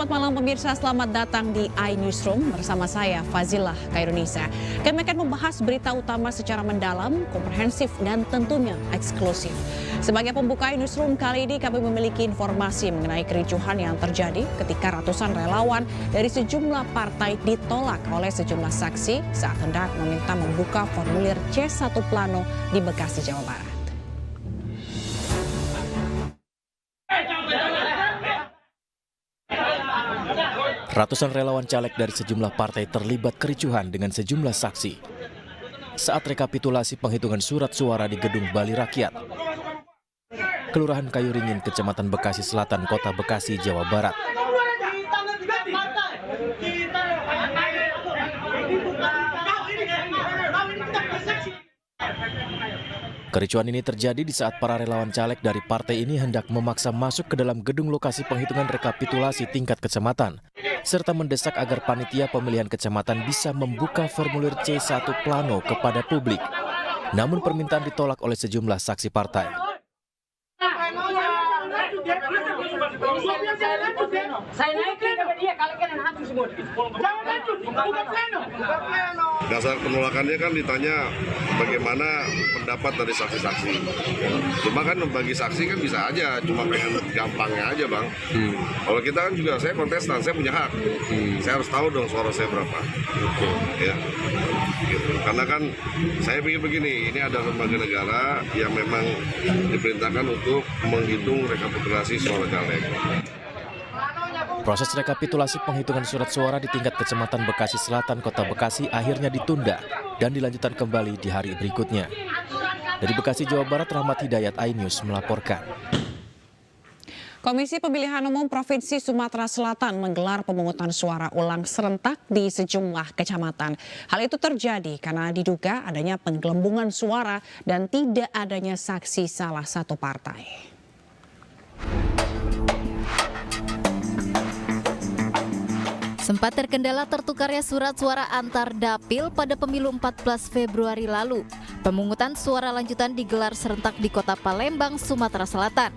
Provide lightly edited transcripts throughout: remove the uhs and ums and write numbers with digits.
Selamat malam pemirsa, selamat datang di iNewsroom bersama saya Fazilah Khairunisa. Kami akan membahas berita utama secara mendalam, komprehensif dan tentunya eksklusif. Sebagai pembuka iNewsroom kali ini kami memiliki informasi mengenai kericuhan yang terjadi ketika ratusan relawan dari sejumlah partai ditolak oleh sejumlah saksi saat hendak meminta membuka formulir C1 Plano di Bekasi, Jawa Barat. Ratusan relawan caleg dari sejumlah partai terlibat kericuhan dengan sejumlah saksi saat rekapitulasi penghitungan surat suara di Gedung Bali Rakyat, Kelurahan Kayuringin, Kecamatan Bekasi Selatan, Kota Bekasi, Jawa Barat. Kericuhan ini terjadi di saat para relawan caleg dari partai ini hendak memaksa masuk ke dalam gedung lokasi penghitungan rekapitulasi tingkat kecamatan, serta mendesak agar panitia pemilihan kecamatan bisa membuka formulir C1 Plano kepada publik. Namun permintaan ditolak oleh sejumlah saksi partai. Dasar penolakannya kan ditanya bagaimana pendapat dari saksi-saksi. Cuma kan bagi saksi kan bisa aja, cuma pengen gampangnya aja bang. Kalau kita kan juga, saya kontestan, saya punya hak. Saya harus tahu dong suara saya berapa. Ya. Gitu. Karena kan saya pikir begini, ini ada lembaga negara yang memang diperintahkan untuk menghitung rekapitulasi suara caleg. Proses rekapitulasi penghitungan surat suara di tingkat Kecamatan Bekasi Selatan, Kota Bekasi akhirnya ditunda dan dilanjutkan kembali di hari berikutnya. Dari Bekasi, Jawa Barat, Rahmat Hidayat, iNews melaporkan. Komisi Pemilihan Umum Provinsi Sumatera Selatan menggelar pemungutan suara ulang serentak di sejumlah kecamatan. Hal itu terjadi karena diduga adanya penggelembungan suara dan tidak adanya saksi salah satu partai. Sempat terkendala tertukarnya surat suara antar dapil pada pemilu 14 Februari lalu. Pemungutan suara lanjutan digelar serentak di Kota Palembang, Sumatera Selatan.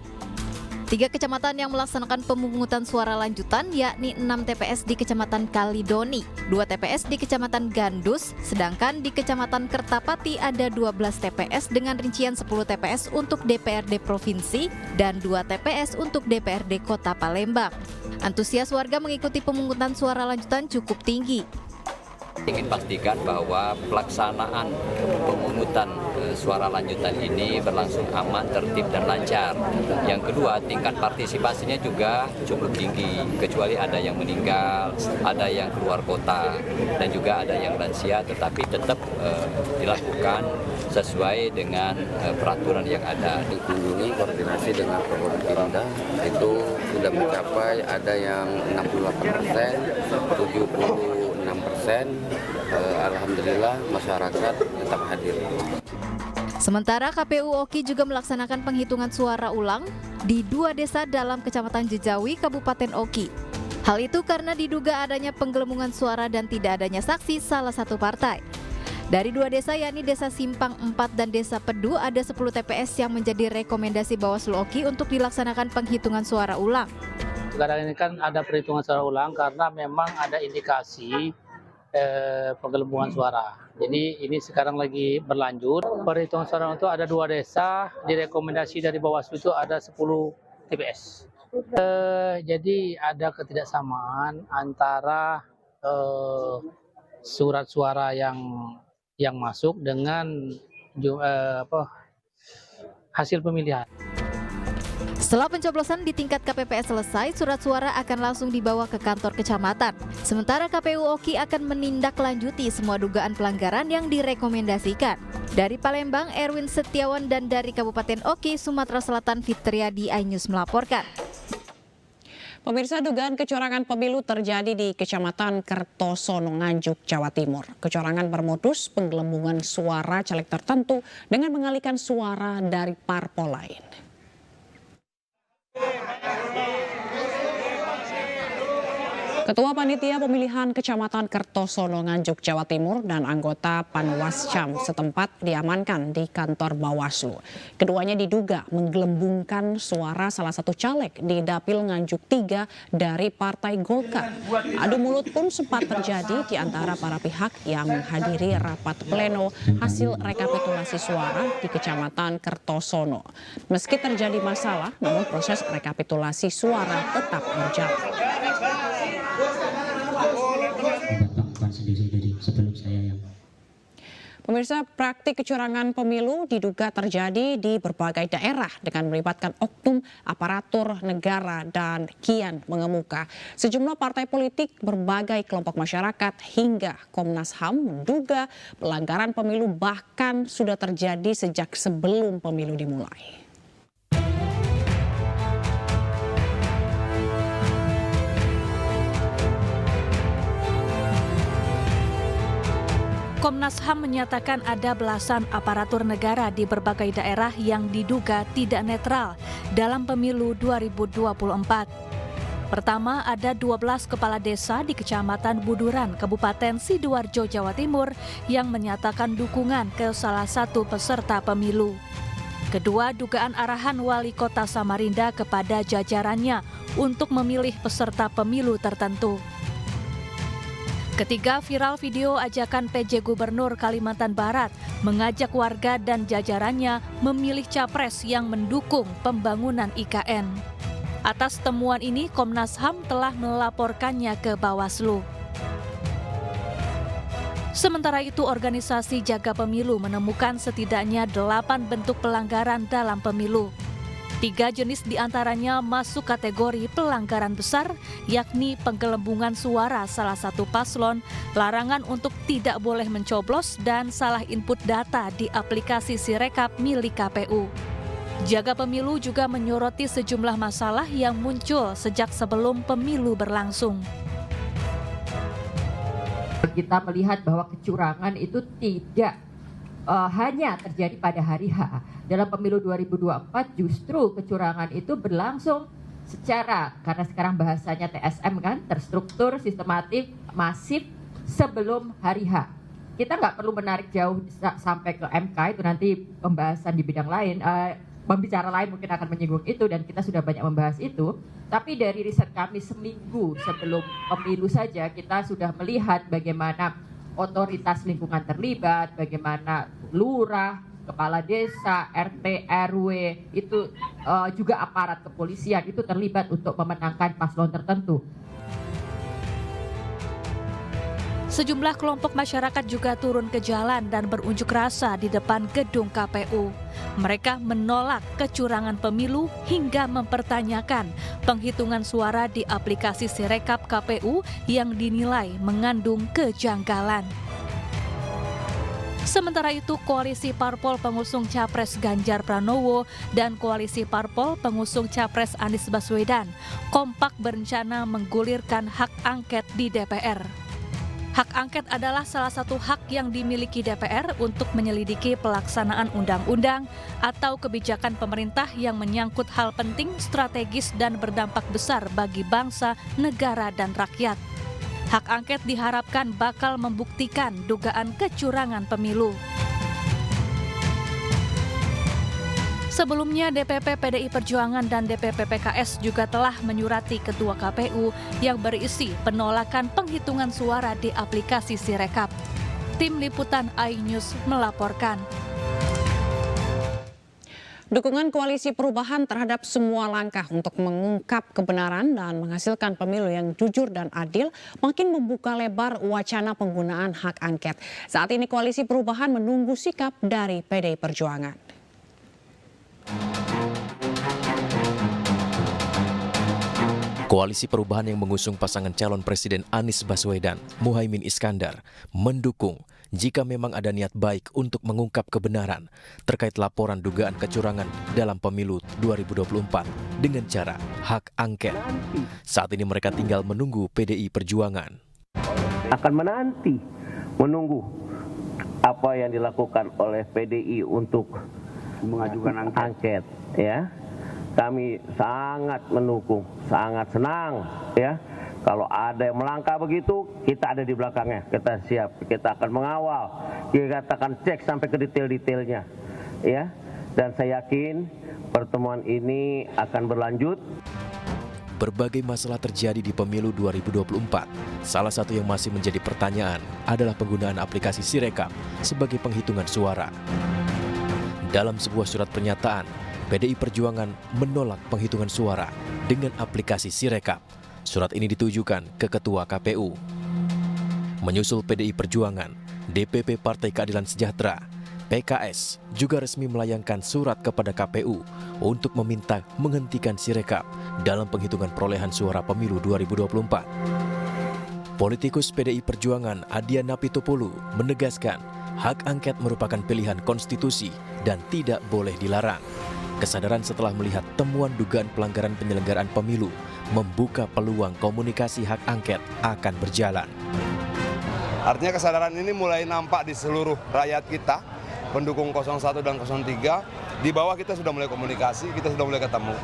3 kecamatan yang melaksanakan pemungutan suara lanjutan yakni 6 TPS di Kecamatan Kalidoni, 2 TPS di Kecamatan Gandus, sedangkan di Kecamatan Kertapati ada 12 TPS dengan rincian 10 TPS untuk DPRD Provinsi dan 2 TPS untuk DPRD Kota Palembang. Antusias warga mengikuti pemungutan suara lanjutan cukup tinggi. Ingin pastikan bahwa pelaksanaan pemungutan suara lanjutan ini berlangsung aman, tertib dan lancar. Yang kedua, tingkat partisipasinya juga cukup tinggi, kecuali ada yang meninggal, ada yang keluar kota, dan juga ada yang lansia, tetapi tetap dilakukan sesuai dengan peraturan yang ada. Dikunjungi koordinasi dengan Forkopimda itu sudah mencapai ada yang 68%, 76%. Alhamdulillah masyarakat tetap hadir. Sementara KPU Oki juga melaksanakan penghitungan suara ulang di 2 desa dalam Kecamatan Jejawi, Kabupaten Oki. Hal itu karena diduga adanya penggelembungan suara dan tidak adanya saksi salah satu partai. Dari 2 desa yakni Desa Simpang 4 dan Desa Pedu ada 10 TPS yang menjadi rekomendasi Bawaslu Oki untuk dilaksanakan penghitungan suara ulang. Sekarang ini kan ada perhitungan suara ulang karena memang ada indikasi penggelembungan suara. Jadi ini sekarang lagi berlanjut. Perhitungan suara itu ada 2 desa, direkomendasi dari Bawaslu itu ada 10 TPS. Jadi ada ketidaksamaan antara surat suara yang masuk dengan hasil pemilihan. Setelah pencoblosan di tingkat KPPS selesai, surat suara akan langsung dibawa ke kantor kecamatan. Sementara KPU Oki akan menindaklanjuti semua dugaan pelanggaran yang direkomendasikan. Dari Palembang, Erwin Setiawan, dan dari Kabupaten Oki, Sumatera Selatan, Fitria di iNews melaporkan. Pemirsa, dugaan kecurangan pemilu terjadi di Kecamatan Kertosono, Nganjuk, Jawa Timur. Kecurangan bermodus penggelembungan suara caleg tertentu dengan mengalihkan suara dari parpol lain. Ketua Panitia Pemilihan Kecamatan Kertosono Nganjuk, Jawa Timur dan anggota Panwascam setempat diamankan di kantor Bawaslu. Keduanya diduga menggelembungkan suara salah satu caleg di Dapil Nganjuk 3 dari Partai Golkar. Adu mulut pun sempat terjadi di antara para pihak yang menghadiri rapat pleno hasil rekapitulasi suara di Kecamatan Kertosono. Meski terjadi masalah, namun proses rekapitulasi suara tetap berjalan. Pemirsa, praktik kecurangan pemilu diduga terjadi di berbagai daerah dengan melibatkan oknum aparatur negara dan kian mengemuka. Sejumlah partai politik, berbagai kelompok masyarakat hingga Komnas HAM menduga pelanggaran pemilu bahkan sudah terjadi sejak sebelum pemilu dimulai. Komnas HAM menyatakan ada belasan aparatur negara di berbagai daerah yang diduga tidak netral dalam pemilu 2024. Pertama, ada 12 kepala desa di Kecamatan Buduran, Kabupaten Sidoarjo, Jawa Timur yang menyatakan dukungan ke salah satu peserta pemilu. Kedua, dugaan arahan Wali Kota Samarinda kepada jajarannya untuk memilih peserta pemilu tertentu. Ketiga, viral video ajakan PJ Gubernur Kalimantan Barat mengajak warga dan jajarannya memilih capres yang mendukung pembangunan IKN. Atas temuan ini, Komnas HAM telah melaporkannya ke Bawaslu. Sementara itu, organisasi Jaga Pemilu menemukan setidaknya 8 bentuk pelanggaran dalam pemilu. 3 jenis diantaranya masuk kategori pelanggaran besar, yakni penggelembungan suara salah satu paslon, larangan untuk tidak boleh mencoblos, dan salah input data di aplikasi Sirekap milik KPU. Jaga Pemilu juga menyoroti sejumlah masalah yang muncul sejak sebelum pemilu berlangsung. Kita melihat bahwa kecurangan itu tidak hanya terjadi pada hari H. Dalam pemilu 2024 justru kecurangan itu berlangsung secara, karena sekarang bahasanya TSM kan, terstruktur, sistematik, masif sebelum hari H. Kita nggak perlu menarik jauh sampai ke MK, itu nanti pembahasan di bidang lain, pembicara lain mungkin akan menyinggung itu dan kita sudah banyak membahas itu. Tapi dari riset kami seminggu sebelum pemilu saja kita sudah melihat bagaimana otoritas lingkungan terlibat, bagaimana lurah, kepala desa, RT, RW, itu juga aparat kepolisian itu terlibat untuk memenangkan paslon tertentu. Sejumlah kelompok masyarakat juga turun ke jalan dan berunjuk rasa di depan gedung KPU. Mereka menolak kecurangan pemilu hingga mempertanyakan penghitungan suara di aplikasi Sirekap KPU yang dinilai mengandung kejanggalan. Sementara itu, Koalisi Parpol pengusung Capres Ganjar Pranowo dan Koalisi Parpol pengusung Capres Anies Baswedan kompak berencana menggulirkan hak angket di DPR. Hak angket adalah salah satu hak yang dimiliki DPR untuk menyelidiki pelaksanaan undang-undang atau kebijakan pemerintah yang menyangkut hal penting, strategis, dan berdampak besar bagi bangsa, negara, dan rakyat. Hak angket diharapkan bakal membuktikan dugaan kecurangan pemilu. Sebelumnya, DPP PDI Perjuangan dan DPP PKS juga telah menyurati Ketua KPU yang berisi penolakan penghitungan suara di aplikasi Sirekap. Tim Liputan iNews melaporkan. Dukungan Koalisi Perubahan terhadap semua langkah untuk mengungkap kebenaran dan menghasilkan pemilu yang jujur dan adil makin membuka lebar wacana penggunaan hak angket. Saat ini Koalisi Perubahan menunggu sikap dari PDI Perjuangan. Koalisi Perubahan yang mengusung pasangan calon Presiden Anies Baswedan, Muhaimin Iskandar, mendukung jika memang ada niat baik untuk mengungkap kebenaran terkait laporan dugaan kecurangan dalam pemilu 2024 dengan cara hak angket. Saat ini mereka tinggal menunggu PDI Perjuangan. Akan menunggu apa yang dilakukan oleh PDI untuk mengajukan angket, ya. Kami sangat mendukung, sangat senang, ya, Kalau ada yang melangkah begitu, kita ada di belakangnya. Kita siap, kita akan mengawal, kita akan cek sampai ke detail-detailnya, ya. Dan saya yakin pertemuan ini akan berlanjut. Berbagai masalah terjadi di pemilu 2024. Salah satu yang masih menjadi pertanyaan adalah penggunaan aplikasi Sirekap sebagai penghitungan suara. Dalam sebuah surat pernyataan, PDI Perjuangan menolak penghitungan suara dengan aplikasi Sirekap. Surat ini ditujukan ke Ketua KPU. Menyusul PDI Perjuangan, DPP Partai Keadilan Sejahtera, PKS juga resmi melayangkan surat kepada KPU untuk meminta menghentikan Sirekap dalam penghitungan perolehan suara pemilu 2024. Politikus PDI Perjuangan Adiana Pitupulu menegaskan hak angket merupakan pilihan konstitusi dan tidak boleh dilarang. Kesadaran setelah melihat temuan dugaan pelanggaran penyelenggaraan pemilu membuka peluang komunikasi hak angket akan berjalan. Artinya kesadaran ini mulai nampak di seluruh rakyat kita, pendukung 01 dan 03, di bawah kita sudah mulai komunikasi, kita sudah mulai ketemu.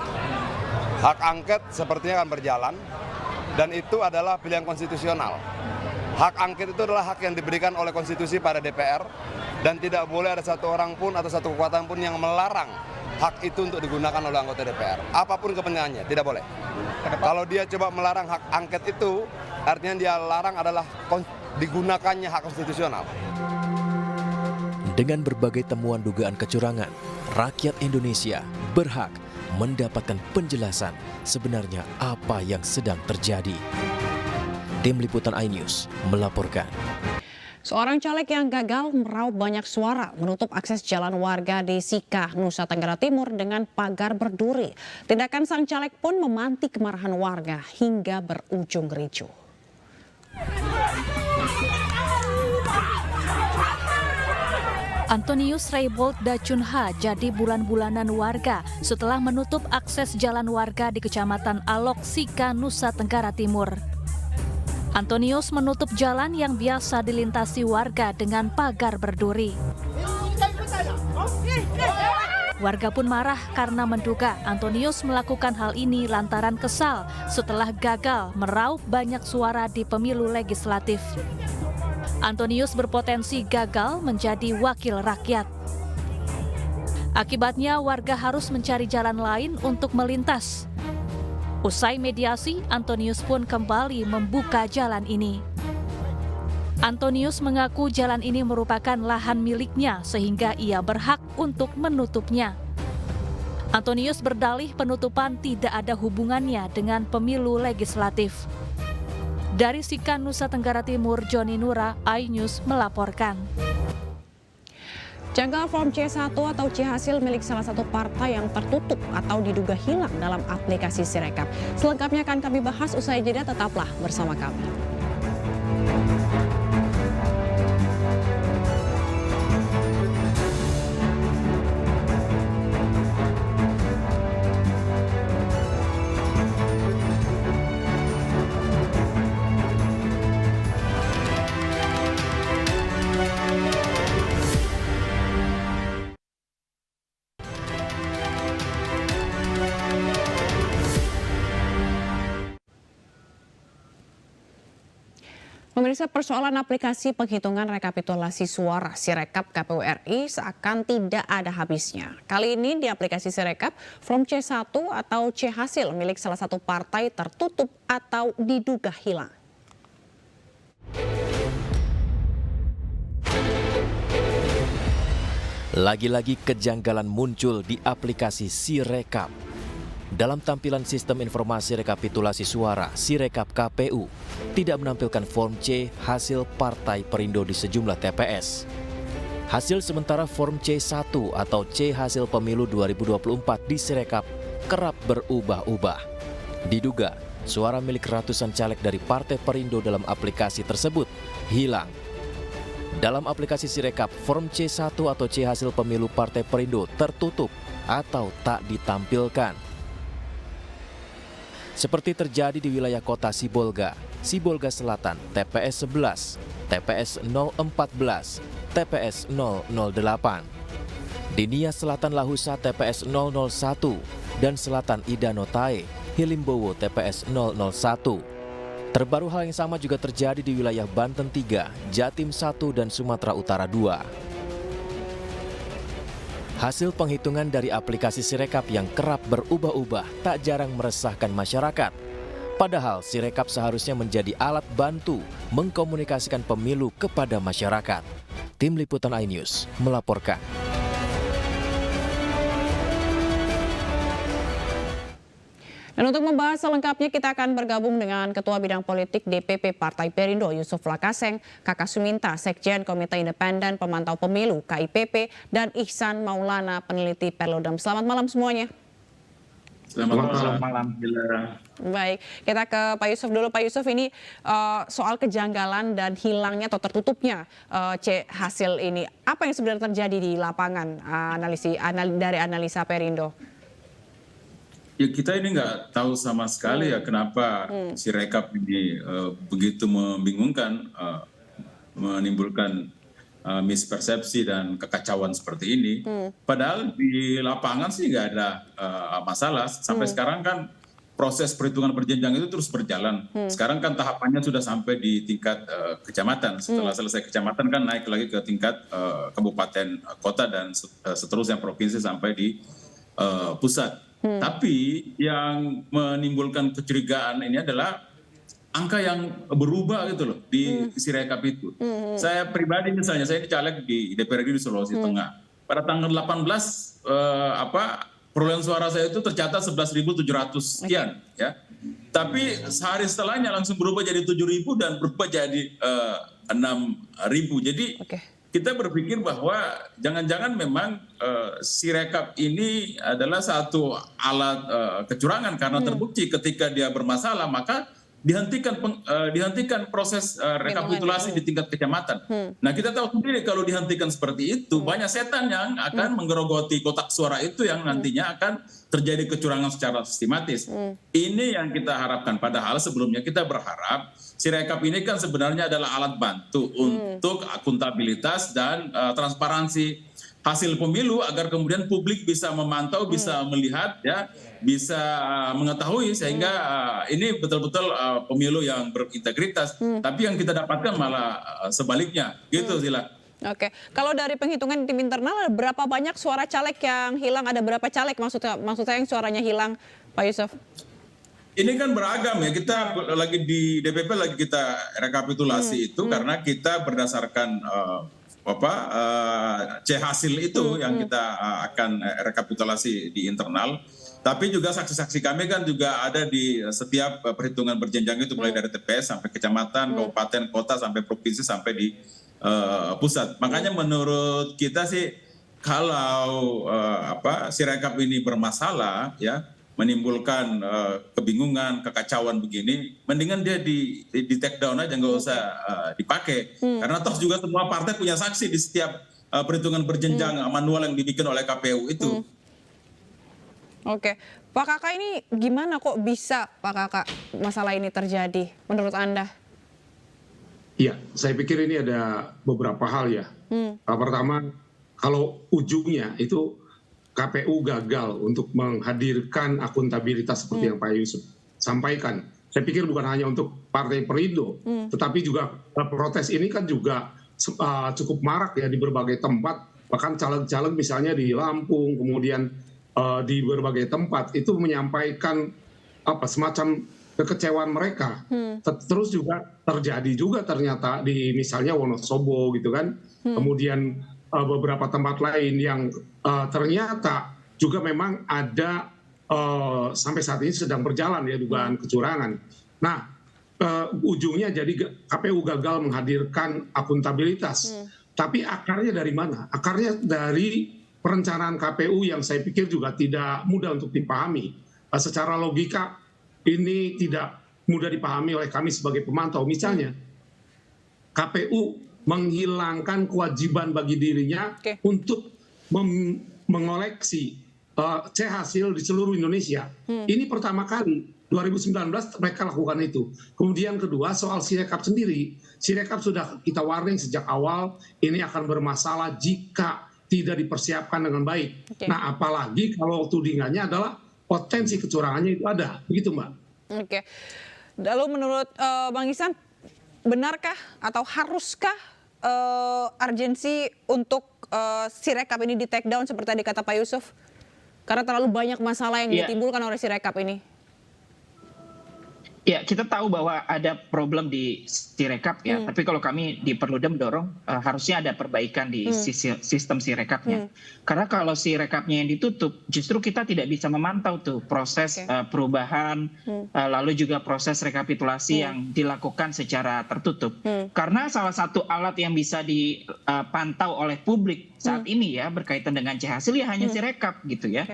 Hak angket sepertinya akan berjalan, dan itu adalah pilihan konstitusional. Hak angket itu adalah hak yang diberikan oleh konstitusi pada DPR, dan tidak boleh ada satu orang pun atau satu kekuatan pun yang melarang hak itu untuk digunakan oleh anggota DPR. Apapun kepentingannya, tidak boleh. Kalau dia coba melarang hak angket itu, artinya dia larang adalah digunakannya hak konstitusional. Dengan berbagai temuan dugaan kecurangan, rakyat Indonesia berhak mendapatkan penjelasan sebenarnya apa yang sedang terjadi. Tim Liputan iNews melaporkan. Seorang caleg yang gagal meraup banyak suara menutup akses jalan warga di Sika, Nusa Tenggara Timur dengan pagar berduri. Tindakan sang caleg pun memantik kemarahan warga hingga berujung ricuh. Antonius Raybold Dacunha jadi bulan-bulanan warga setelah menutup akses jalan warga di Kecamatan Alok, Sika, Nusa Tenggara Timur. Antonius menutup jalan yang biasa dilintasi warga dengan pagar berduri. Warga pun marah karena menduga Antonius melakukan hal ini lantaran kesal setelah gagal meraup banyak suara di pemilu legislatif. Antonius berpotensi gagal menjadi wakil rakyat. Akibatnya warga harus mencari jalan lain untuk melintas. Usai mediasi, Antonius pun kembali membuka jalan ini. Antonius mengaku jalan ini merupakan lahan miliknya sehingga ia berhak untuk menutupnya. Antonius berdalih penutupan tidak ada hubungannya dengan pemilu legislatif. Dari Sika, Nusa Tenggara Timur, Joni Nura, iNews melaporkan. Janggal form C1 atau C hasil milik salah satu partai yang tertutup atau diduga hilang dalam aplikasi Sirekap. Selengkapnya akan kami bahas usai jeda, tetaplah bersama kami. Pemirsa, persoalan aplikasi penghitungan rekapitulasi suara Sirekap KPU RI seakan tidak ada habisnya. Kali ini di aplikasi Sirekap, form C1 atau C hasil milik salah satu partai tertutup atau diduga hilang. Lagi-lagi kejanggalan muncul di aplikasi Sirekap. Dalam tampilan sistem informasi rekapitulasi suara Sirekap KPU, tidak menampilkan form C hasil Partai Perindo di sejumlah TPS. Hasil sementara form C1 atau C hasil pemilu 2024 di Sirekap kerap berubah-ubah. Diduga, suara milik ratusan caleg dari Partai Perindo dalam aplikasi tersebut hilang. Dalam aplikasi Sirekap, form C1 atau C hasil pemilu Partai Perindo tertutup atau tak ditampilkan. Seperti terjadi di wilayah kota Sibolga, Sibolga Selatan, TPS 11, TPS 014, TPS 008. Di Nias Selatan Lahusa, TPS 001, dan Selatan Idanotae, Hilimbowo, TPS 001. Terbaru hal yang sama juga terjadi di wilayah Banten 3, Jatim 1, dan Sumatera Utara 2. Hasil penghitungan dari aplikasi Sirekap yang kerap berubah-ubah tak jarang meresahkan masyarakat. Padahal Sirekap seharusnya menjadi alat bantu mengkomunikasikan pemilu kepada masyarakat. Tim Liputan iNews melaporkan. Dan untuk membahas selengkapnya kita akan bergabung dengan Ketua Bidang Politik DPP Partai Perindo Yusuf Lakaseng, Kakak Suminta, Sekjen Komite Independen Pemantau Pemilu KIPP, dan Ihsan Maulana, peneliti Perludem. Selamat malam semuanya. Selamat malam. Baik, kita ke Pak Yusuf dulu. Pak Yusuf, ini soal kejanggalan dan hilangnya atau tertutupnya hasil ini. Apa yang sebenarnya terjadi di lapangan dari analisa Perindo? Ya, kita ini nggak tahu sama sekali ya kenapa Sirekap ini begitu membingungkan, menimbulkan mispersepsi dan kekacauan seperti ini. Padahal di lapangan sih nggak ada masalah. Sampai sekarang kan proses perhitungan berjenjang itu terus berjalan. Sekarang kan tahapannya sudah sampai di tingkat kecamatan. Setelah selesai kecamatan kan naik lagi ke tingkat kabupaten, kota, dan seterusnya provinsi sampai di pusat. Tapi yang menimbulkan kecurigaan ini adalah angka yang berubah gitu loh di Sirekap itu. Saya pribadi misalnya, saya caleg di DPRD di Sulawesi Tengah. Pada tanggal 18 perolehan suara saya itu tercatat 11.700 sekian ya. Tapi sehari setelahnya langsung berubah jadi 7.000 dan berubah jadi 6.000. Jadi kita berpikir bahwa jangan-jangan memang Sirekap ini adalah satu alat kecurangan karena terbukti ketika dia bermasalah maka dihentikan proses rekapitulasi di tingkat kecamatan. Nah, kita tahu sendiri kalau dihentikan seperti itu banyak setan yang akan menggerogoti kotak suara itu yang nantinya akan terjadi kecurangan secara sistematis. Ini yang kita harapkan, padahal sebelumnya kita berharap Sirekap ini kan sebenarnya adalah alat bantu untuk akuntabilitas dan transparansi hasil pemilu agar kemudian publik bisa memantau, bisa melihat, ya, bisa mengetahui sehingga ini betul-betul pemilu yang berintegritas. Tapi yang kita dapatkan malah sebaliknya, gitu Zila. Oke, kalau dari penghitungan tim internal berapa banyak suara caleg yang hilang? Ada berapa caleg maksudnya yang suaranya hilang, Pak Yusuf? Ini kan beragam ya, kita lagi di DPP lagi kita rekapitulasi itu karena kita berdasarkan C hasil itu yang kita akan rekapitulasi di internal. Tapi juga saksi-saksi kami kan juga ada di setiap perhitungan berjenjang itu mulai dari TPS sampai kecamatan, kabupaten, kota, sampai provinsi, sampai di pusat. Makanya menurut kita sih kalau Sirekap ini bermasalah ya, menimbulkan kebingungan, kekacauan begini, mendingan dia di take down aja, nggak usah dipakai. Karena toh juga semua partai punya saksi di setiap perhitungan berjenjang manual yang dibikin oleh KPU itu. Oke, Pak Kakak, ini gimana kok bisa Pak Kakak masalah ini terjadi menurut Anda? Iya, saya pikir ini ada beberapa hal ya. Pertama, kalau ujungnya itu KPU gagal untuk menghadirkan akuntabilitas seperti yang Pak Yusuf sampaikan. Saya pikir bukan hanya untuk Partai Perindo, tetapi juga protes ini kan juga cukup marak ya di berbagai tempat. Bahkan caleg-caleg misalnya di Lampung, kemudian di berbagai tempat itu menyampaikan semacam kekecewaan mereka. Terus juga terjadi juga ternyata di misalnya Wonosobo gitu kan. Kemudian beberapa tempat lain yang ternyata juga memang ada sampai saat ini sedang berjalan ya dugaan kecurangan. Nah, ujungnya jadi KPU gagal menghadirkan akuntabilitas. Tapi akarnya dari mana? Akarnya dari perencanaan KPU yang saya pikir juga tidak mudah untuk dipahami. Secara logika ini tidak mudah dipahami oleh kami sebagai pemantau. Misalnya KPU menghilangkan kewajiban bagi dirinya untuk mengoleksi C hasil di seluruh Indonesia. Ini pertama kali 2019 mereka lakukan itu. Kemudian kedua, soal Sirekap sendiri. Sirekap sudah kita warning sejak awal ini akan bermasalah jika tidak dipersiapkan dengan baik. Nah, apalagi kalau tudingannya adalah potensi kecurangannya itu ada. Begitu, Mbak. Oke. Lalu menurut Bang Ihsan, benarkah atau haruskah urgensi untuk Sirekap ini di take down seperti tadi kata Pak Yusuf? Karena terlalu banyak masalah yang ditimbulkan oleh Sirekap ini. Ya, kita tahu bahwa ada problem di Sirekap ya, tapi kalau kami di Perludem dorong harusnya ada perbaikan di sistem Sirekapnya. Karena kalau Sirekapnya yang ditutup, justru kita tidak bisa memantau tuh proses perubahan, lalu juga proses rekapitulasi yang dilakukan secara tertutup. Karena salah satu alat yang bisa dipantau oleh publik saat ini ya berkaitan dengan C-hasil ya hanya Sirekap gitu ya.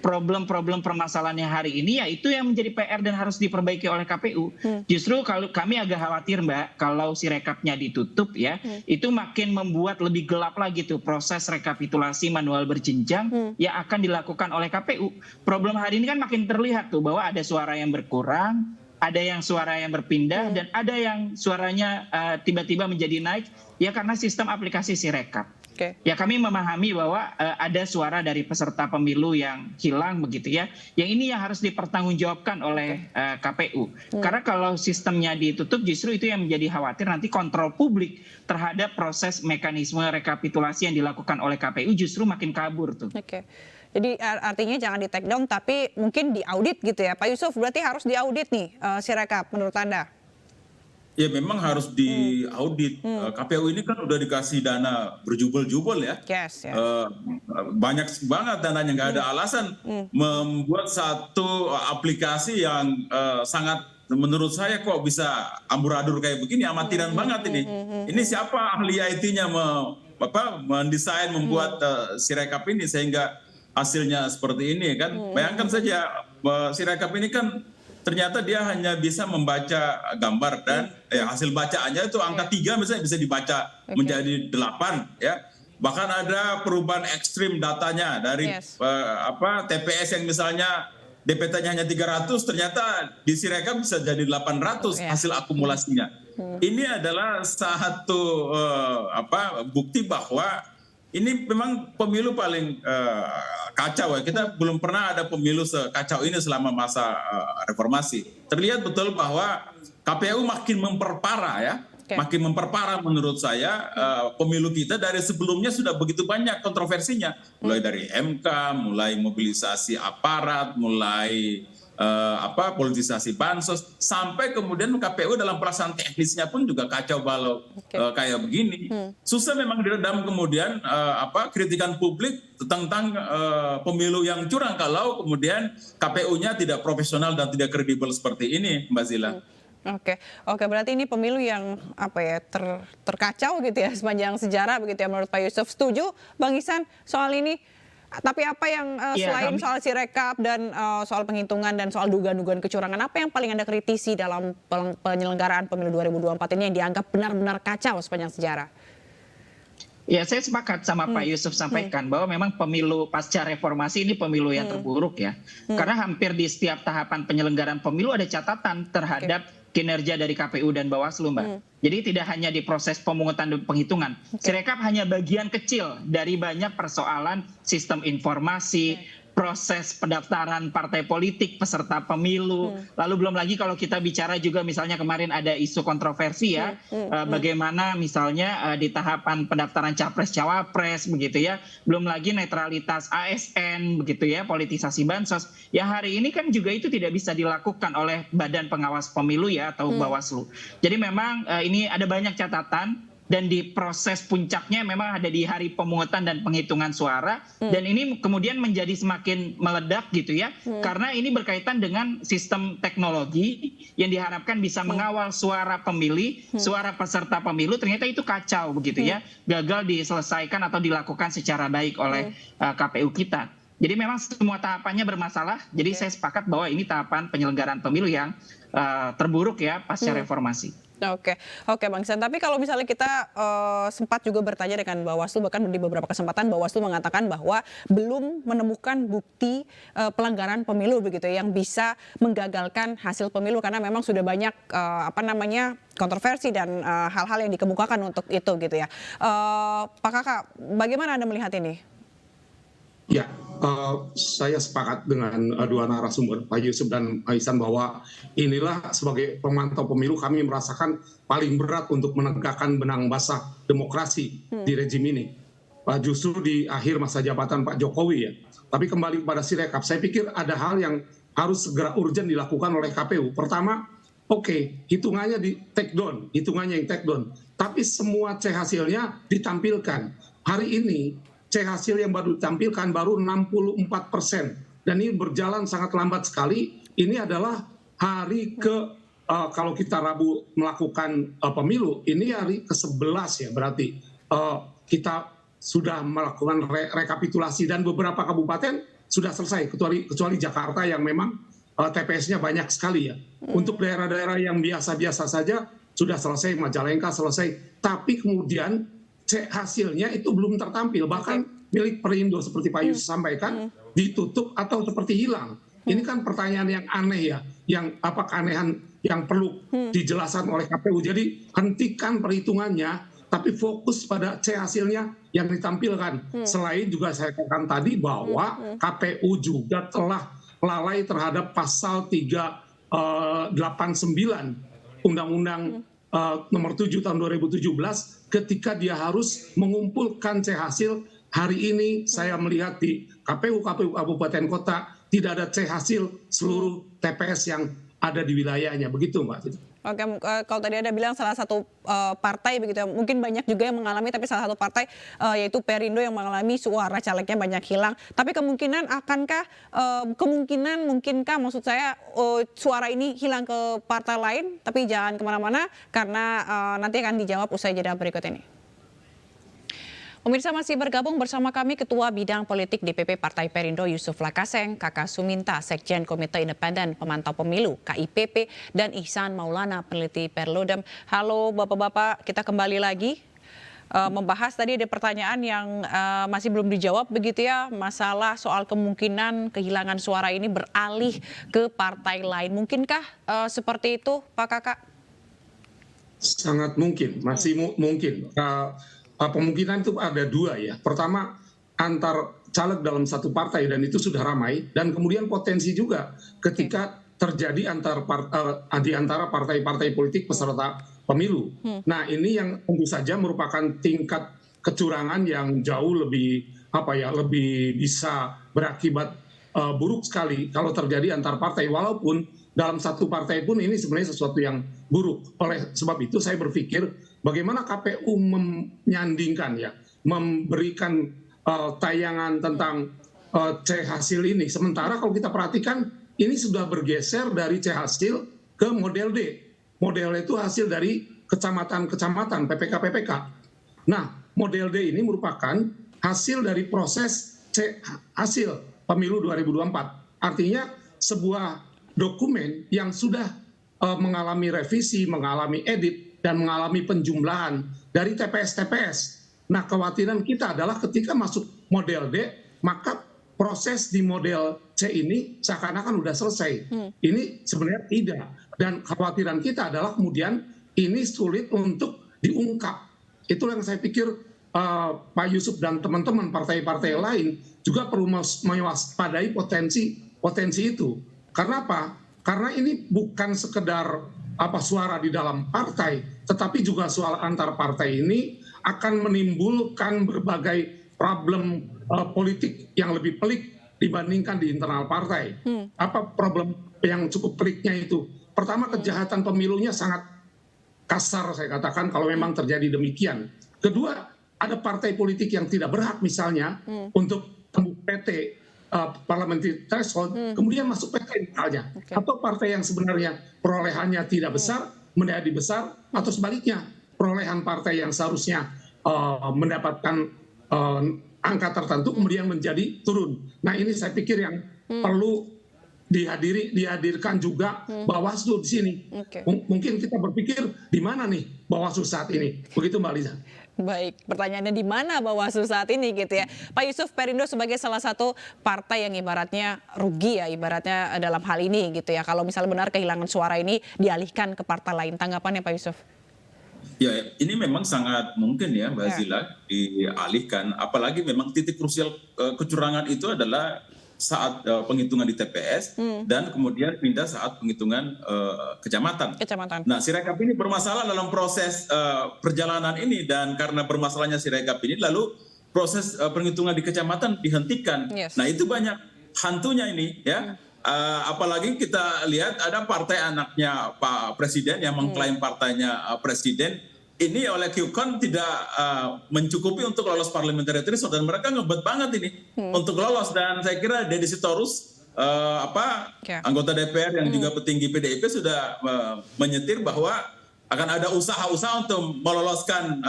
Problem-problem permasalahannya hari ini ya itu yang menjadi PR dan harus diperbaiki oleh KPU. Justru kalau kami agak khawatir Mbak, kalau Sirekapnya ditutup ya, itu makin membuat lebih gelap lagi tuh proses rekapitulasi manual berjenjang yang akan dilakukan oleh KPU. Problem hari ini kan makin terlihat tuh bahwa ada suara yang berkurang, ada yang suara yang berpindah, dan ada yang suaranya tiba-tiba menjadi naik ya karena sistem aplikasi Sirekap. Ya kami memahami bahwa ada suara dari peserta pemilu yang hilang begitu ya. Yang ini yang harus dipertanggungjawabkan oleh KPU. Karena kalau sistemnya ditutup justru itu yang menjadi khawatir nanti kontrol publik terhadap proses mekanisme rekapitulasi yang dilakukan oleh KPU justru makin kabur tuh. Jadi artinya jangan di take down tapi mungkin diaudit gitu ya. Pak Yusuf berarti harus diaudit nih Sirekap menurut Anda? Ya memang harus diaudit. KPU ini kan udah dikasih dana berjubel-jubel ya. Banyak banget dananya, nggak ada alasan membuat satu aplikasi yang sangat menurut saya kok bisa amburadul kayak begini, amatiran banget ini. Ini siapa ahli IT-nya mendesain, membuat Sirekap ini sehingga hasilnya seperti ini kan. Bayangkan saja Sirekap ini kan ternyata dia hanya bisa membaca gambar dan hasil bacaannya itu angka 3 misalnya bisa dibaca menjadi 8 ya. Bahkan ada perubahan ekstrim datanya dari TPS yang misalnya DPT-nya hanya 300 ternyata di Sirekap bisa jadi 800 hasil akumulasinya. Ini adalah satu bukti bahwa ini memang pemilu paling kacau ya. Kita belum pernah ada pemilu sekacau ini selama masa reformasi. Terlihat betul bahwa KPU makin memperparah ya. Makin memperparah menurut saya pemilu kita dari sebelumnya sudah begitu banyak kontroversinya. Mulai dari MK, mulai mobilisasi aparat, mulai politisasi bansos, sampai kemudian KPU dalam pelaksanaan teknisnya pun juga kacau balau kayak begini. Susah memang diredam kemudian kritikan publik tentang pemilu yang curang kalau kemudian KPU-nya tidak profesional dan tidak kredibel seperti ini, Mbak Zila. Oke, berarti ini pemilu yang terkacau gitu ya sepanjang sejarah begitu ya menurut Pak Yusuf. Setuju Bang Ihsan soal ini? Tapi apa yang selain soal Sirekap dan soal penghitungan dan soal dugaan-dugaan kecurangan, apa yang paling Anda kritisi dalam penyelenggaraan pemilu 2024 ini yang dianggap benar-benar kacau sepanjang sejarah? Ya, saya sepakat sama Pak Yusuf sampaikan bahwa memang pemilu pasca reformasi ini pemilu yang terburuk ya. Karena hampir di setiap tahapan penyelenggaraan pemilu ada catatan terhadap kinerja dari KPU dan Bawaslu, Mbak. Jadi tidak hanya di proses pemungutan dan penghitungan. Sirekap hanya bagian kecil dari banyak persoalan sistem informasi, proses pendaftaran partai politik, peserta pemilu. Lalu belum lagi kalau kita bicara juga misalnya kemarin ada isu kontroversi ya, bagaimana misalnya di tahapan pendaftaran capres-cawapres begitu ya, belum lagi netralitas ASN begitu ya, politisasi bansos. Ya hari ini kan juga itu tidak bisa dilakukan oleh Badan Pengawas Pemilu ya atau Bawaslu. Jadi memang ini ada banyak catatan. Dan di proses puncaknya memang ada di hari pemungutan dan penghitungan suara, dan ini kemudian menjadi semakin meledak gitu ya, karena ini berkaitan dengan sistem teknologi yang diharapkan bisa mengawal suara pemilih, suara peserta pemilu, ternyata itu kacau begitu ya, gagal diselesaikan atau dilakukan secara baik oleh KPU kita. Jadi memang semua tahapannya bermasalah, jadi saya sepakat bahwa ini tahapan penyelenggaraan pemilu yang terburuk ya pasca reformasi. Oke Bang Ihsan, tapi kalau misalnya kita sempat juga bertanya dengan Bawaslu, bahkan di beberapa kesempatan Bawaslu mengatakan bahwa belum menemukan bukti pelanggaran pemilu begitu yang bisa menggagalkan hasil pemilu karena memang sudah banyak kontroversi dan hal-hal yang dikemukakan untuk itu gitu ya. Pak Kakak, bagaimana Anda melihat ini? Ya, Saya sepakat dengan dua narasumber, Pak Yusuf dan Pak Ihsan, bahwa inilah sebagai pemantau pemilu kami merasakan paling berat untuk menegakkan benang basah demokrasi di rejim ini. Justru di akhir masa jabatan Pak Jokowi ya. Tapi kembali kepada Sirekap, saya pikir ada hal yang harus segera urgent dilakukan oleh KPU. Pertama, hitungannya di take down, hitungannya yang take down. Tapi semua C hasilnya ditampilkan. Hari ini C hasil yang baru ditampilkan baru 64%. Dan ini berjalan sangat lambat sekali. Ini adalah hari kalau kita Rabu melakukan pemilu, ini hari ke-11 ya berarti. Kita sudah melakukan rekapitulasi dan beberapa kabupaten sudah selesai, kecuali Jakarta yang memang TPS-nya banyak sekali ya. Untuk daerah-daerah yang biasa-biasa saja sudah selesai, Majalengka selesai. Tapi kemudian hasilnya itu belum tertampil. Bahkan milik Perindo seperti Pak Yusuf sampaikan ditutup atau seperti hilang. Ini kan pertanyaan yang aneh ya, yang keanehan yang perlu dijelaskan oleh KPU. Jadi hentikan perhitungannya, tapi fokus pada C hasilnya yang ditampilkan. Selain juga saya katakan tadi bahwa KPU juga telah lalai terhadap pasal 389 Undang-Undang nomor 7 tahun 2017 ketika dia harus mengumpulkan C hasil. Hari ini saya melihat di KPU Kabupaten Kota tidak ada C hasil seluruh TPS yang ada di wilayahnya. Begitu Mbak. Oke, kalau tadi ada bilang salah satu partai begitu ya, mungkin banyak juga yang mengalami, tapi salah satu partai yaitu Perindo yang mengalami suara calegnya banyak hilang. Tapi mungkinkah maksud saya suara ini hilang ke partai lain, tapi jangan kemana-mana karena nanti akan dijawab usai jeda berikut ini. Pemirsa, masih bergabung bersama kami Ketua Bidang Politik DPP Partai Perindo Yusuf Lakaseng, Kakak Suminta, Sekjen Komite Independen Pemantau Pemilu KIPP, dan Ihsan Maulana, peneliti Perludem. Halo Bapak-Bapak, kita kembali lagi membahas tadi ada pertanyaan yang masih belum dijawab begitu ya, masalah soal kemungkinan kehilangan suara ini beralih ke partai lain. Mungkinkah seperti itu Pak Kakak? Sangat mungkin, masih mungkin. Kemungkinan itu ada dua ya. Pertama, antar caleg dalam satu partai dan itu sudah ramai, dan kemudian potensi juga ketika terjadi di antara partai-partai politik peserta pemilu. Nah, ini yang tentu saja merupakan tingkat kecurangan yang jauh lebih lebih bisa berakibat buruk sekali kalau terjadi antar partai, walaupun dalam satu partai pun ini sebenarnya sesuatu yang buruk. Oleh sebab itu saya berpikir bagaimana KPU menyandingkan ya, memberikan tayangan tentang C hasil ini. Sementara kalau kita perhatikan ini sudah bergeser dari C hasil ke model D. Model itu hasil dari kecamatan-kecamatan, PPK-PPK. Nah, model D ini merupakan hasil dari proses C hasil pemilu 2024. Artinya sebuah dokumen yang sudah mengalami revisi, mengalami edit, dan mengalami penjumlahan dari TPS-TPS. Nah, kekhawatiran kita adalah ketika masuk model D, maka proses di model C ini seakan-akan sudah selesai. Ini sebenarnya tidak. Dan kekhawatiran kita adalah kemudian ini sulit untuk diungkap. Itulah yang saya pikir Pak Yusuf dan teman-teman partai-partai lain juga perlu mewaspadai potensi itu. Karena apa? Karena ini bukan sekedar suara di dalam partai, tetapi juga soal antar partai ini akan menimbulkan berbagai problem politik yang lebih pelik dibandingkan di internal partai. Apa problem yang cukup peliknya itu? Pertama, kejahatan pemilunya sangat kasar saya katakan kalau memang terjadi demikian. Kedua, ada partai politik yang tidak berhak misalnya untuk tembus PT parliamentary threshold, kemudian masuk PT misalnya. Atau partai yang sebenarnya perolehannya tidak besar, menjadi besar, atau sebaliknya, perolehan partai yang seharusnya mendapatkan angka tertentu kemudian menjadi turun. Nah, ini saya pikir yang perlu dihadirkan juga Bawaslu di sini. Mungkin kita berpikir di mana nih Bawaslu saat ini? Begitu Mbak Liza. Baik, pertanyaannya di mana Bawaslu saat ini gitu ya. Pak Yusuf, Perindo sebagai salah satu partai yang ibaratnya rugi ya, ibaratnya dalam hal ini gitu ya. Kalau misalnya benar kehilangan suara ini dialihkan ke partai lain, tanggapannya Pak Yusuf? Ya, ini memang sangat mungkin ya, Mbak Zila, dialihkan. Apalagi memang titik krusial kecurangan itu adalah saat penghitungan di TPS dan kemudian pindah saat penghitungan kecamatan. Nah, Sirekap ini bermasalah dalam proses perjalanan ini, dan karena bermasalahnya Sirekap ini, lalu proses penghitungan di kecamatan dihentikan. Nah, itu banyak hantunya ini ya. Apalagi kita lihat ada partai anaknya Pak Presiden yang mengklaim partainya Presiden ini oleh QCon tidak mencukupi untuk lolos parliamentary threshold, dan mereka ngebet banget ini untuk lolos. Dan saya kira Deddy Sitorus anggota DPR yang juga petinggi PDIP sudah menyetir bahwa akan ada usaha-usaha untuk meloloskan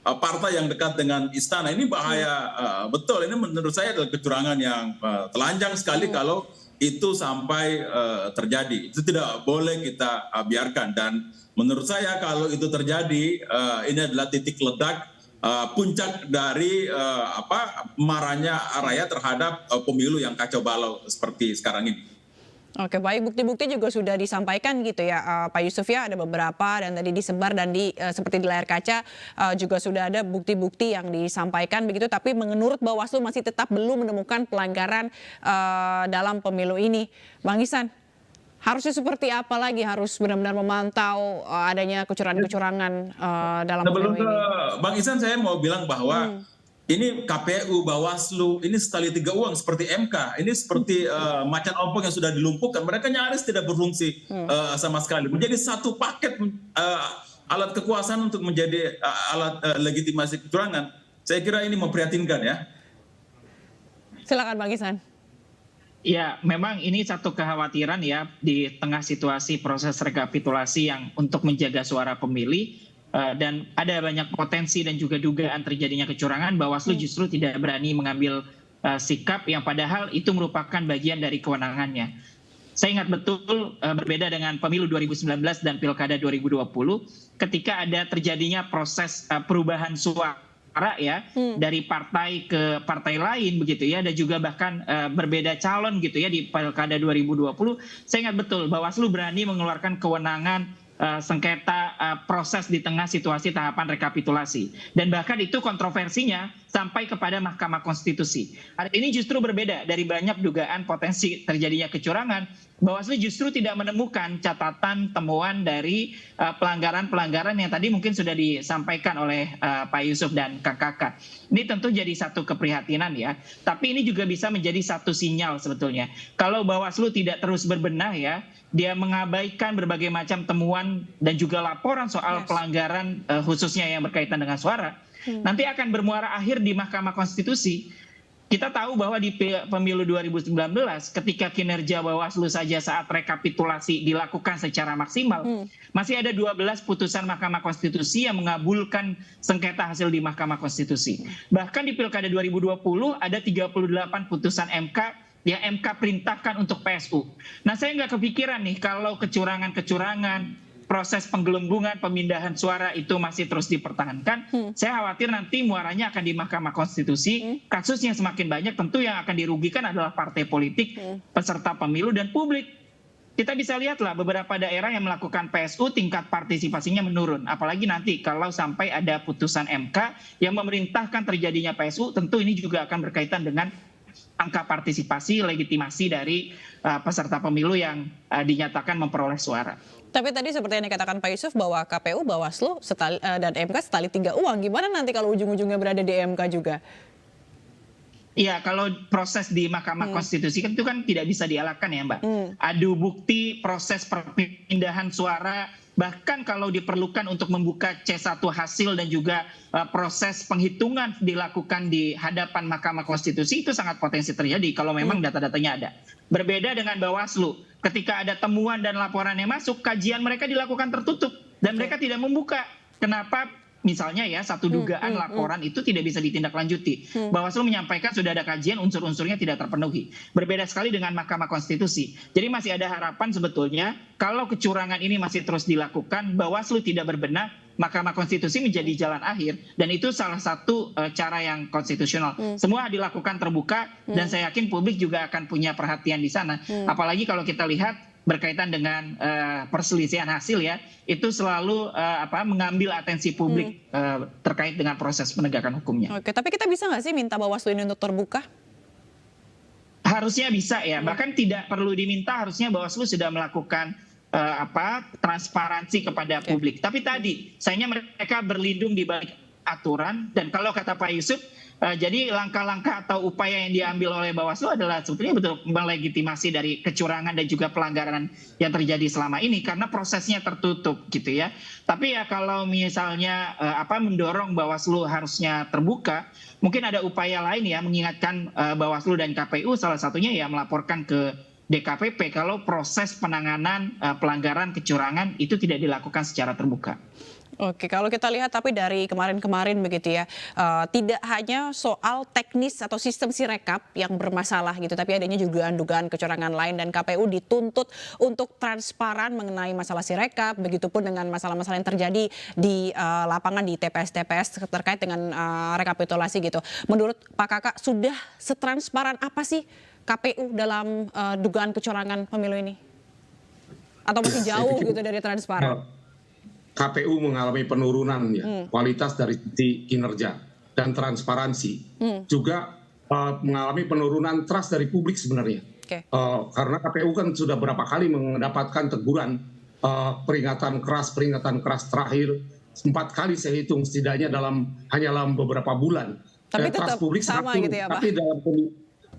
partai yang dekat dengan istana. Ini bahaya betul. Ini menurut saya adalah kecurangan yang telanjang sekali kalau itu sampai terjadi. Itu tidak boleh kita biarkan, dan menurut saya kalau itu terjadi ini adalah titik ledak puncak dari marahnya rakyat terhadap pemilu yang kacau balau seperti sekarang ini. Oke, baik, bukti-bukti juga sudah disampaikan gitu ya Pak Yusuf ya, ada beberapa dan tadi disebar, dan seperti di layar kaca juga sudah ada bukti-bukti yang disampaikan begitu, tapi menurut Bawaslu masih tetap belum menemukan pelanggaran dalam pemilu ini. Bang Ihsan, harusnya seperti apa lagi, harus benar-benar memantau adanya kecurangan-kecurangan dalam pemilu ini? Bang Ihsan, saya mau bilang bahwa ini KPU, Bawaslu, ini sekali tiga uang seperti MK. Ini seperti macan ompong yang sudah dilumpuhkan. Mereka nyaris tidak berfungsi sama sekali. Menjadi satu paket alat kekuasaan untuk menjadi alat legitimasi kecurangan. Saya kira ini memprihatinkan ya. Silakan Bang Ihsan. Ya, memang ini satu kekhawatiran ya di tengah situasi proses rekapitulasi yang untuk menjaga suara pemilih. Dan ada banyak potensi dan juga dugaan terjadinya kecurangan, Bawaslu justru tidak berani mengambil sikap yang padahal itu merupakan bagian dari kewenangannya. Saya ingat betul berbeda dengan pemilu 2019 dan pilkada 2020 ketika ada terjadinya proses perubahan suara ya dari partai ke partai lain begitu ya, dan juga bahkan berbeda calon gitu ya di pilkada 2020. Saya ingat betul Bawaslu berani mengeluarkan kewenangan sengketa proses di tengah situasi tahapan rekapitulasi, dan bahkan itu kontroversinya sampai kepada Mahkamah Konstitusi. Hari ini justru berbeda dari banyak dugaan potensi terjadinya kecurangan. Bawaslu justru tidak menemukan catatan temuan dari pelanggaran-pelanggaran yang tadi mungkin sudah disampaikan oleh Pak Yusuf dan Kang Kakak. Ini tentu jadi satu keprihatinan ya, tapi ini juga bisa menjadi satu sinyal sebetulnya. Kalau Bawaslu tidak terus berbenah ya, dia mengabaikan berbagai macam temuan dan juga laporan soal pelanggaran khususnya yang berkaitan dengan suara, nanti akan bermuara akhir di Mahkamah Konstitusi. Kita tahu bahwa di pemilu 2019 ketika kinerja Bawaslu saja saat rekapitulasi dilakukan secara maksimal, masih ada 12 putusan Mahkamah Konstitusi yang mengabulkan sengketa hasil di Mahkamah Konstitusi. Bahkan di pilkada 2020 ada 38 putusan MK yang MK perintahkan untuk PSU. Nah, saya nggak kepikiran nih kalau kecurangan-kecurangan, proses penggelembungan, pemindahan suara itu masih terus dipertahankan. Saya khawatir nanti muaranya akan di Mahkamah Konstitusi. Kasusnya semakin banyak, tentu yang akan dirugikan adalah partai politik, peserta pemilu, dan publik. Kita bisa lihatlah beberapa daerah yang melakukan PSU tingkat partisipasinya menurun. Apalagi nanti kalau sampai ada putusan MK yang memerintahkan terjadinya PSU, tentu ini juga akan berkaitan dengan angka partisipasi, legitimasi dari peserta pemilu yang dinyatakan memperoleh suara. Tapi tadi seperti yang dikatakan Pak Yusuf bahwa KPU, Bawaslu dan MK setali tiga uang. Gimana nanti kalau ujung-ujungnya berada di MK juga? Iya, kalau proses di Mahkamah Konstitusi kan itu kan tidak bisa dielakkan ya Mbak. Adu bukti, proses perpindahan suara, bahkan kalau diperlukan untuk membuka C1 hasil dan juga proses penghitungan dilakukan di hadapan Mahkamah Konstitusi, itu sangat potensi terjadi kalau memang data-datanya ada. Berbeda dengan Bawaslu, ketika ada temuan dan laporan yang masuk, kajian mereka dilakukan tertutup dan mereka tidak membuka. Kenapa? Misalnya ya, satu dugaan laporan itu tidak bisa ditindaklanjuti. Bawaslu menyampaikan sudah ada kajian, unsur-unsurnya tidak terpenuhi. Berbeda sekali dengan Mahkamah Konstitusi. Jadi masih ada harapan sebetulnya kalau kecurangan ini masih terus dilakukan, Bawaslu tidak berbenah, Mahkamah Konstitusi menjadi jalan akhir, dan itu salah satu cara yang konstitusional. Semua dilakukan terbuka dan saya yakin publik juga akan punya perhatian di sana. Apalagi kalau kita lihat berkaitan dengan perselisihan hasil ya, itu selalu mengambil atensi publik terkait dengan proses penegakan hukumnya. Oke, tapi kita bisa nggak sih minta Bawaslu ini untuk terbuka? Harusnya bisa ya, bahkan tidak perlu diminta, harusnya Bawaslu sudah melakukan transparansi kepada publik. Tapi tadi, sayangnya mereka berlindung di balik aturan, dan kalau kata Pak Yusuf, jadi langkah-langkah atau upaya yang diambil oleh Bawaslu adalah sebetulnya betul melegitimasi dari kecurangan dan juga pelanggaran yang terjadi selama ini karena prosesnya tertutup gitu ya. Tapi ya kalau misalnya mendorong Bawaslu harusnya terbuka, mungkin ada upaya lain ya, mengingatkan Bawaslu dan KPU, salah satunya ya melaporkan ke DKPP kalau proses penanganan pelanggaran kecurangan itu tidak dilakukan secara terbuka. Oke, kalau kita lihat tapi dari kemarin-kemarin begitu ya, tidak hanya soal teknis atau sistem Sirekap yang bermasalah gitu, tapi adanya juga dugaan kecurangan lain dan KPU dituntut untuk transparan mengenai masalah Sirekap, begitupun dengan masalah-masalah yang terjadi di lapangan di TPS-TPS terkait dengan rekapitulasi gitu. Menurut Pak Kakak, sudah setransparan apa sih KPU dalam dugaan kecurangan pemilu ini? Atau masih jauh gitu dari transparan? KPU mengalami penurunan ya, kualitas dari sisi kinerja dan transparansi. Juga mengalami penurunan trust dari publik sebenarnya. Karena KPU kan sudah berapa kali mendapatkan teguran, peringatan keras terakhir 4 kali saya hitung setidaknya hanya dalam beberapa bulan. Tapi tetap trust publik sama gitu ya Pak? Tapi dalam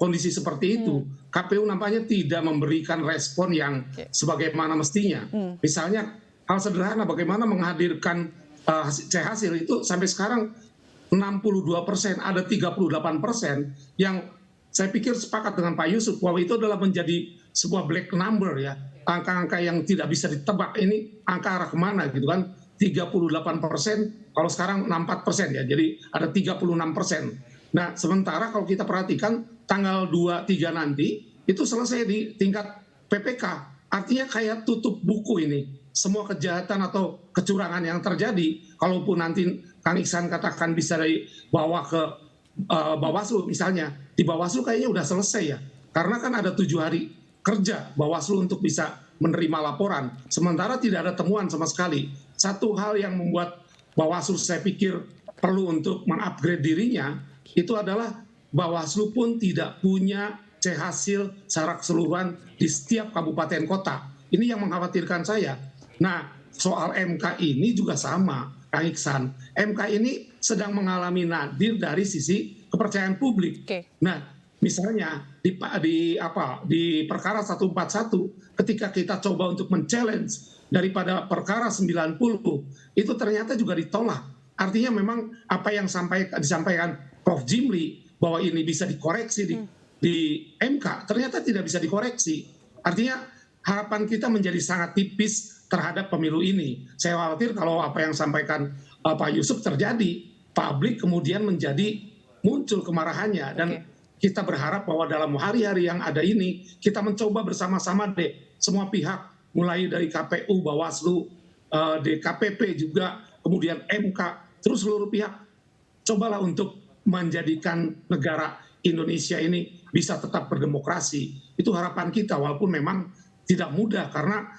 kondisi seperti itu, KPU nampaknya tidak memberikan respon yang sebagaimana mestinya. Misalnya hal sederhana bagaimana menghadirkan hasil itu sampai sekarang 62%, ada 38% yang saya pikir sepakat dengan Pak Yusuf bahwa itu adalah menjadi sebuah black number ya, angka-angka yang tidak bisa ditebak ini angka arah kemana gitu kan. 38%, kalau sekarang 64% ya, jadi ada 36%. Nah sementara kalau kita perhatikan tanggal 2-3 nanti itu selesai di tingkat PPK, artinya kayak tutup buku ini. Semua kejahatan atau kecurangan yang terjadi, kalaupun nanti Kang Iksan katakan bisa dibawa ke Bawaslu misalnya, di Bawaslu kayaknya udah selesai ya. Karena kan ada 7 hari kerja Bawaslu untuk bisa menerima laporan, sementara tidak ada temuan sama sekali. Satu hal yang membuat Bawaslu saya pikir perlu untuk mengupgrade dirinya, itu adalah Bawaslu pun tidak punya hasil secara keseluruhan di setiap kabupaten kota. Ini yang mengkhawatirkan saya. Nah, soal MK ini juga sama, Kang Iksan. MK ini sedang mengalami nadir dari sisi kepercayaan publik. Nah, misalnya di perkara 141, ketika kita coba untuk men-challenge daripada perkara 90, itu ternyata juga ditolak. Artinya memang apa yang disampaikan Prof. Jimli bahwa ini bisa dikoreksi di MK, ternyata tidak bisa dikoreksi. Artinya harapan kita menjadi sangat tipis terhadap pemilu ini. Saya khawatir kalau apa yang sampaikan Pak Yusuf terjadi, publik kemudian muncul kemarahannya, dan kita berharap bahwa dalam hari-hari yang ada ini kita mencoba bersama-sama semua pihak, mulai dari KPU, Bawaslu, DKPP juga, kemudian MK, terus seluruh pihak cobalah untuk menjadikan negara Indonesia ini bisa tetap berdemokrasi. Itu harapan kita, walaupun memang tidak mudah karena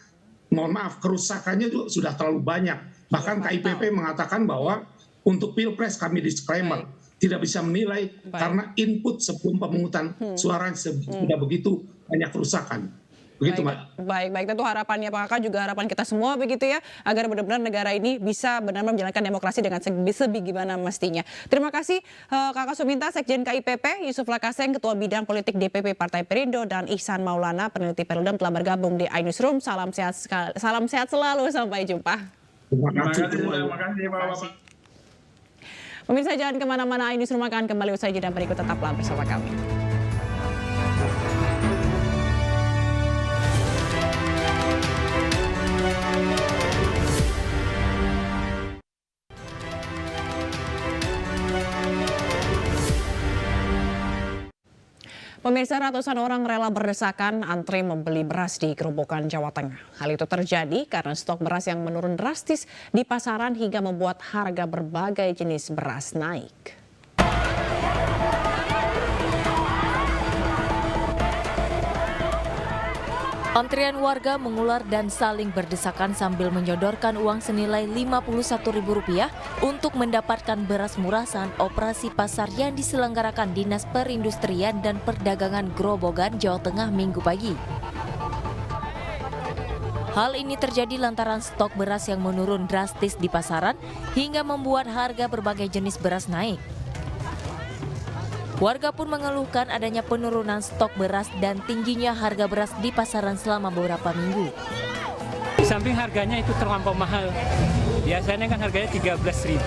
mohon maaf, kerusakannya juga sudah terlalu banyak. Bahkan KIPP mengatakan bahwa untuk Pilpres kami disclaimer, tidak bisa menilai karena input sebelum pemungutan suara sudah begitu banyak kerusakan. Begitu, Mbak. Baik, tentu harapannya Pak Kakak juga harapan kita semua begitu ya, agar benar-benar negara ini bisa benar-benar menjalankan demokrasi dengan sebagaimana mestinya. Terima kasih Kakak Suminta, Sekjen KIPP, Yusuf Lakaseng, Ketua Bidang Politik DPP Partai Perindo, dan Ihsan Maulana, peneliti Perludem, telah bergabung di iNewsroom. Salam sehat selalu, sampai jumpa. Terima kasih Bapak. Pemirsa, jangan kemana-mana, iNewsroom akan kembali usai jeda berikut, tetaplah bersama kami. Pemirsa, ratusan orang rela berdesakan antri membeli beras di Gerobokan, Jawa Tengah. Hal itu terjadi karena stok beras yang menurun drastis di pasaran hingga membuat harga berbagai jenis beras naik. Antrian warga mengular dan saling berdesakan sambil menyodorkan uang senilai Rp51.000 untuk mendapatkan beras murah saat operasi pasar yang diselenggarakan Dinas Perindustrian dan Perdagangan Grobogan, Jawa Tengah Minggu pagi. Hal ini terjadi lantaran stok beras yang menurun drastis di pasaran hingga membuat harga berbagai jenis beras naik. Warga pun mengeluhkan adanya penurunan stok beras dan tingginya harga beras di pasaran selama beberapa minggu. Di samping harganya itu terlampau mahal. Biasanya kan harganya 13.000.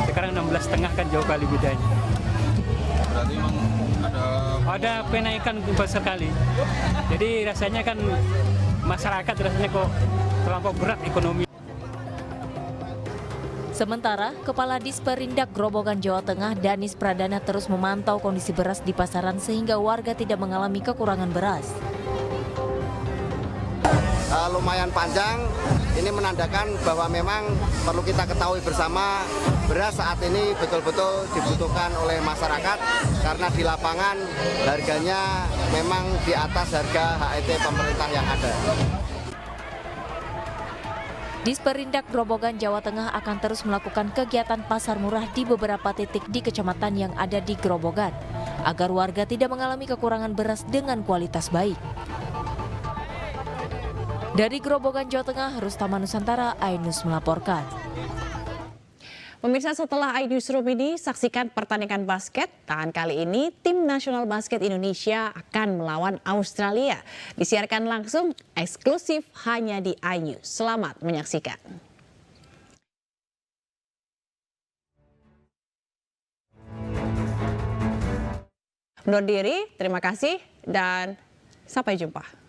Sekarang 16,5 kan jauh kali bedanya. Berarti memang ada kenaikan besar sekali. Jadi rasanya kan masyarakat rasanya kok terlampau berat ekonomi. Sementara, Kepala Disperindak Grobogan Jawa Tengah Danis Pradana terus memantau kondisi beras di pasaran sehingga warga tidak mengalami kekurangan beras. Lumayan panjang, ini menandakan bahwa memang perlu kita ketahui bersama beras saat ini betul-betul dibutuhkan oleh masyarakat karena di lapangan harganya memang di atas harga HET pemerintah yang ada. Disperindak Grobogan Jawa Tengah akan terus melakukan kegiatan pasar murah di beberapa titik di kecamatan yang ada di Grobogan, agar warga tidak mengalami kekurangan beras dengan kualitas baik. Dari Grobogan, Jawa Tengah, Rustama Nusantara, iNews melaporkan. Pemirsa, setelah iNewsroom ini, saksikan pertandingan basket. Dan kali ini, tim nasional basket Indonesia akan melawan Australia. Disiarkan langsung, eksklusif hanya di iNews. Selamat menyaksikan. Undur diri, terima kasih, dan sampai jumpa.